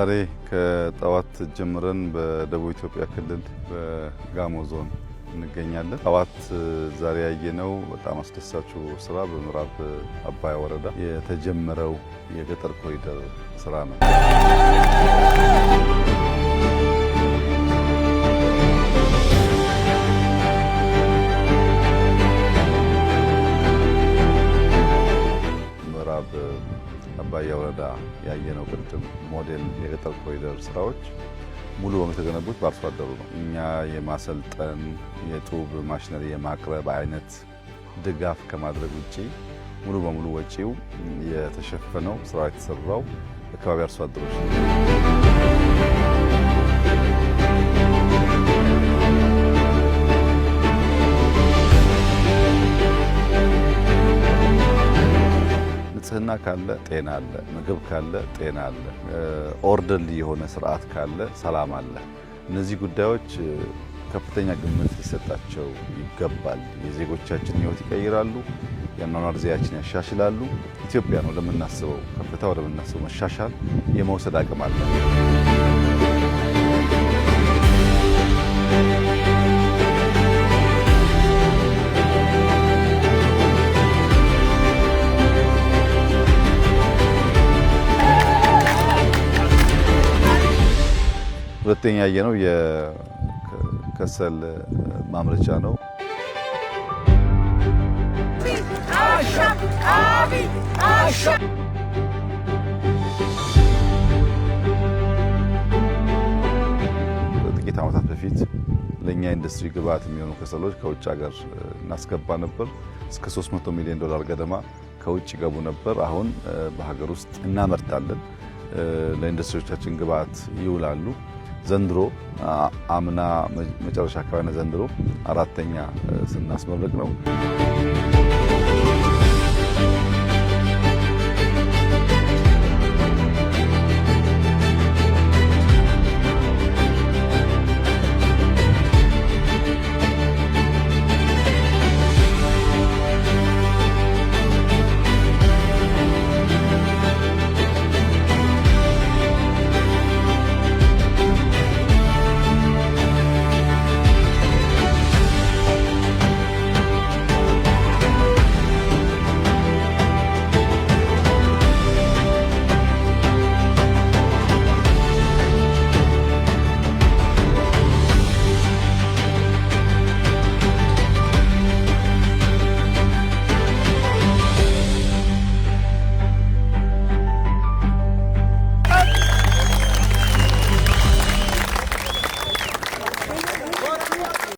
ዛሬ ከጠዋት ጀምረን በደቡብ ኢትዮጵያ ክልል በጋሞ ዞን እንገኛለን። ጠዋት ዛሬ ያየነው በጣም አስደሳቹ ስራ በምዕራብ አባያ ወረዳ የተጀመረው የገጠር ኮሪደር ስራ ነው። ምዕራብ አባያ ወረዳ ያየነው ቅድም ሞዴል የገጠር ኮሪደር ስራዎች ሙሉ በሙሉ የተገነቡት በአርሶ አደሩ ነው። እኛ የማሰልጠን የጡብ ማሽነሪ የማቅረብ አይነት ድጋፍ ከማድረግ ውጪ ሙሉ በሙሉ ወጪው የተሸፈነው ስራ የተሰራው አካባቢ አርሶ አደሮች ነው። ንጽህና ካለ ጤና አለ፣ ምግብ ካለ ጤና አለ፣ ኦርደርሊ የሆነ ስርዓት ካለ ሰላም አለ። እነዚህ ጉዳዮች ከፍተኛ ግምት ሊሰጣቸው ይገባል። የዜጎቻችን ሕይወት ይቀይራሉ፣ የአኗኗር ዘይቤያችን ያሻሽላሉ። ኢትዮጵያ ነው ለምናስበው ከፍታ ወደምናስበው መሻሻል የመውሰድ አቅም አለ። ሁለተኛ ያየነው የከሰል ማምረቻ ነው። ጥቂት ዓመታት በፊት ለእኛ ኢንዱስትሪ ግብዓት የሚሆኑ ከሰሎች ከውጭ ሀገር እናስገባ ነበር። እስከ $300 ሚሊዮን ገደማ ከውጭ ገቡ ነበር። አሁን በሀገር ውስጥ እናመርታለን። ለኢንዱስትሪዎቻችን ግብዓት ይውላሉ። ዘንድሮ አምና መጨረሻ አካባቢ ዘንድሮ አራተኛ ስናስመርቅ ነው።